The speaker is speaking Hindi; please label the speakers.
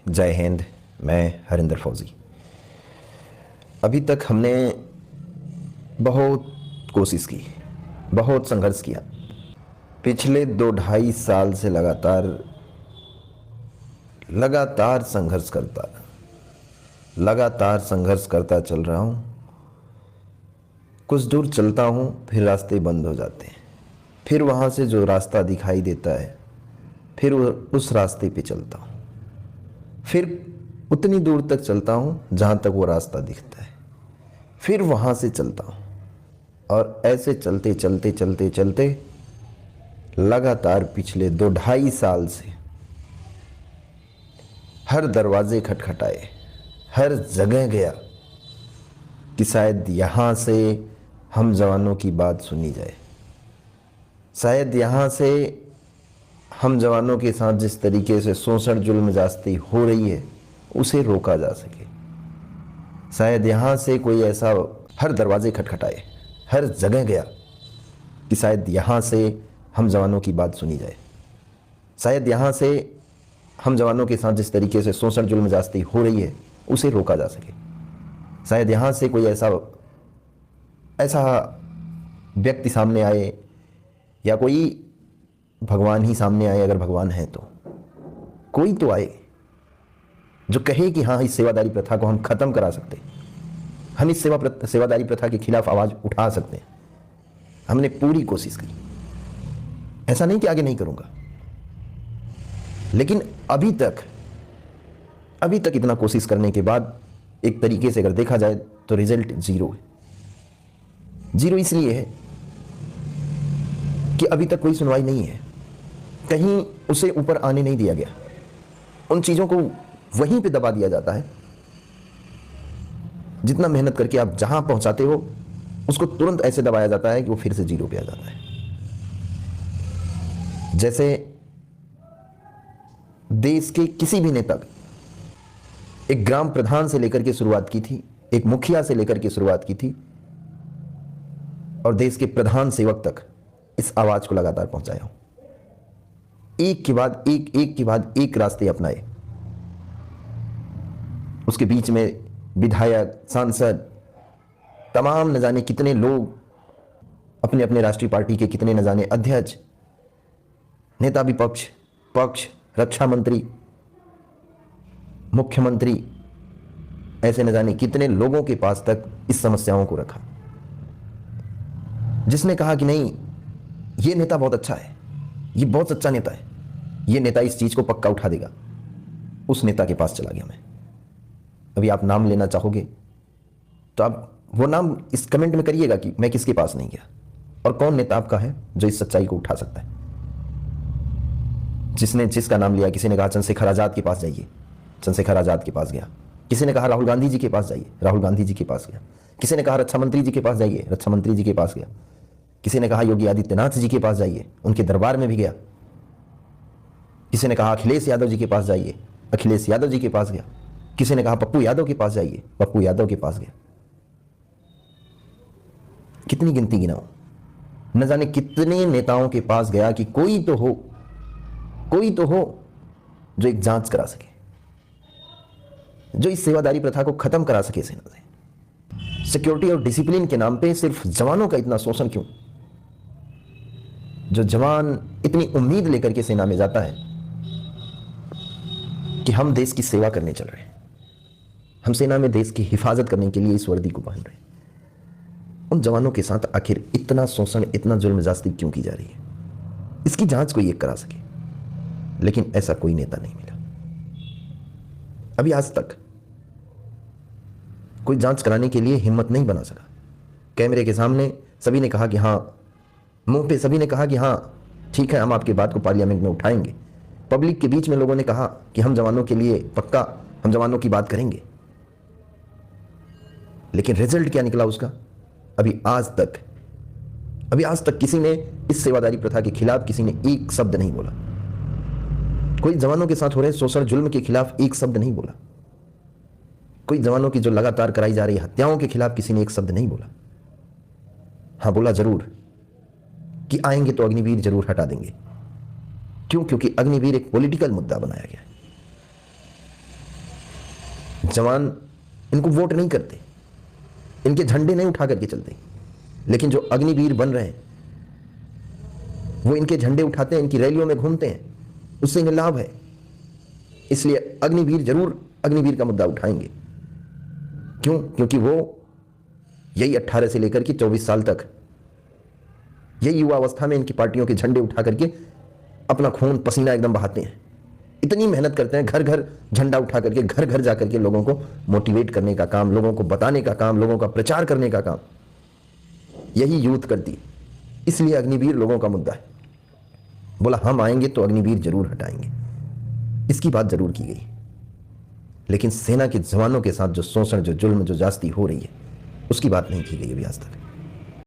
Speaker 1: जय हिंद। मैं हरिंदर फौजी। अभी तक हमने बहुत कोशिश की, बहुत संघर्ष किया। पिछले 2-2.5 साल से लगातार संघर्ष करता चल रहा हूँ। कुछ दूर चलता हूँ, फिर रास्ते बंद हो जाते हैं। फिर वहाँ से जो रास्ता दिखाई देता है, फिर उस रास्ते पे चलता हूँ। फिर उतनी दूर तक चलता हूँ जहाँ तक वो रास्ता दिखता है, फिर वहाँ से चलता हूँ। और ऐसे चलते चलते चलते चलते लगातार पिछले 2-2.5 साल से हर दरवाजे खटखटाए, हर जगह गया कि शायद यहाँ से हम जवानों की बात सुनी जाए, शायद यहाँ से हम जवानों के साथ जिस तरीके से शोषण जुल्म ज्यादती हो रही है उसे रोका जा सके। शायद यहाँ से कोई ऐसा, हर दरवाजे खटखटाए, हर जगह गया कि शायद यहाँ से हम जवानों की बात सुनी जाए, शायद यहाँ से हम जवानों के साथ जिस तरीके से शोषण जुल्म ज्यादती हो रही है उसे रोका जा सके। शायद यहाँ से कोई ऐसा व्यक्ति सामने आए, या कोई भगवान ही सामने आए, अगर भगवान है तो कोई तो आए जो कहे कि हाँ, इस सेवादारी प्रथा को हम खत्म करा सकते हैं, हम इस सेवादारी प्रथा के खिलाफ आवाज उठा सकते हैं। हमने पूरी कोशिश की, ऐसा नहीं कि आगे नहीं करूंगा, लेकिन अभी तक इतना कोशिश करने के बाद एक तरीके से अगर देखा जाए तो रिजल्ट जीरो है। जीरो इसलिए है कि अभी तक कोई सुनवाई नहीं है, कहीं उसे ऊपर आने नहीं दिया गया। उन चीजों को वहीं पे दबा दिया जाता है। जितना मेहनत करके आप जहां पहुंचाते हो उसको तुरंत ऐसे दबाया जाता है कि वो फिर से जीरो पे आ जाता है। जैसे देश के किसी भी नेता, एक ग्राम प्रधान से लेकर के शुरुआत की थी, एक मुखिया से लेकर के शुरुआत की थी, और देश के प्रधान सेवक तक इस आवाज को लगातार पहुंचाया हूं। एक के बाद एक रास्ते अपनाए। उसके बीच में विधायक, सांसद, तमाम न जाने कितने लोग, अपने अपने राष्ट्रीय पार्टी के कितने न जाने अध्यक्ष, नेता विपक्ष, पक्ष, रक्षा मंत्री, मुख्यमंत्री, ऐसे न जाने कितने लोगों के पास तक इस समस्याओं को रखा। जिसने कहा कि नहीं, ये नेता बहुत अच्छा है, ये बहुत सच्चा नेता है, ये नेता इस चीज को पक्का उठा देगा, उस नेता के पास चला गया मैं। अभी आप नाम लेना चाहोगे तो आप वो नाम इस कमेंट में करिएगा कि मैं किसके पास नहीं गया, और कौन नेता आपका है जो इस सच्चाई को उठा सकता है। जिसका नाम लिया, किसी ने कहा चंद्रशेखर आजाद के पास जाइए, चंद्रशेखर आजाद के पास गया। किसी ने कहा राहुल गांधी जी के पास जाइए, राहुल गांधी जी के पास गया। किसी ने कहा रक्षा मंत्री जी के पास जाइए, रक्षा मंत्री जी के पास गया। किसी ने कहा योगी आदित्यनाथ जी के पास जाइए, उनके दरबार में भी गया। किसी ने कहा अखिलेश यादव जी के पास जाइए, अखिलेश यादव जी के पास गया। किसी ने कहा पप्पू यादव के पास जाइए, पप्पू यादव के पास गया। कितनी गिनती गिनाऊं, न जाने कितने नेताओं के पास गया कि कोई तो हो जो एक जांच करा सके, जो इस सेवादारी प्रथा को खत्म करा सके सेना से। सिक्योरिटी और डिसिप्लिन के नाम पे सिर्फ जवानों का इतना शोषण क्यों? जो जवान इतनी उम्मीद लेकर के सेना में जाता है कि हम देश की सेवा करने चल रहे हैं, हम सेना में देश की हिफाजत करने के लिए इस वर्दी को पहन रहे हैं, उन जवानों के साथ आखिर इतना शोषण, इतना जुल्म ज्यादती क्यों की जा रही है? इसकी जांच कोई एक करा सके, लेकिन ऐसा कोई नेता नहीं मिला। अभी आज तक कोई जांच कराने के लिए हिम्मत नहीं बना सका। कैमरे के सामने सभी ने कहा कि हाँ, मुंह पे सभी ने कहा कि हाँ ठीक है, हम आपकी बात को पार्लियामेंट में उठाएंगे। पब्लिक के बीच में लोगों ने कहा कि हम जवानों के लिए पक्का, हम जवानों की बात करेंगे। लेकिन रिजल्ट क्या निकला उसका? अभी आज तक किसी ने इस सेवादारी प्रथा के खिलाफ किसी ने एक शब्द नहीं बोला। कोई जवानों के साथ हो रहे शोषण जुल्म के खिलाफ एक शब्द नहीं बोला। कोई जवानों की जो लगातार कराई जा रही हत्याओं के खिलाफ किसी ने एक शब्द नहीं बोला। हां, बोला जरूर कि आएंगे तो अग्निवीर जरूर हटा देंगे। क्यों? क्योंकि अग्निवीर एक पॉलिटिकल मुद्दा बनाया गया है। जवान इनको वोट नहीं करते, इनके झंडे नहीं उठा करके चलते, लेकिन जो अग्निवीर बन रहे हैं वो इनके झंडे उठाते हैं, इनकी रैलियों में घूमते हैं, उससे इन्हें लाभ है। इसलिए अग्निवीर जरूर अग्निवीर का मुद्दा उठाएंगे। क्यों? क्योंकि वो यही 18 से लेकर के 24 साल तक यही युवा अवस्था में इनकी पार्टियों के झंडे उठा करके अपना खून पसीना एकदम बहाते हैं, इतनी मेहनत करते हैं, घर घर झंडा उठा करके, घर घर जाकर के लोगों को मोटिवेट करने का काम, लोगों को बताने का काम, लोगों का प्रचार करने का काम यही यूथ करती है। इसलिए अग्निवीर लोगों का मुद्दा है। बोला हम आएंगे तो अग्निवीर जरूर हटाएंगे, इसकी बात जरूर की गई। लेकिन सेना के जवानों के साथ जो शोषण, जो जुल्म, जो जास्ती हो रही है, उसकी बात नहीं की गई अभी आज तक।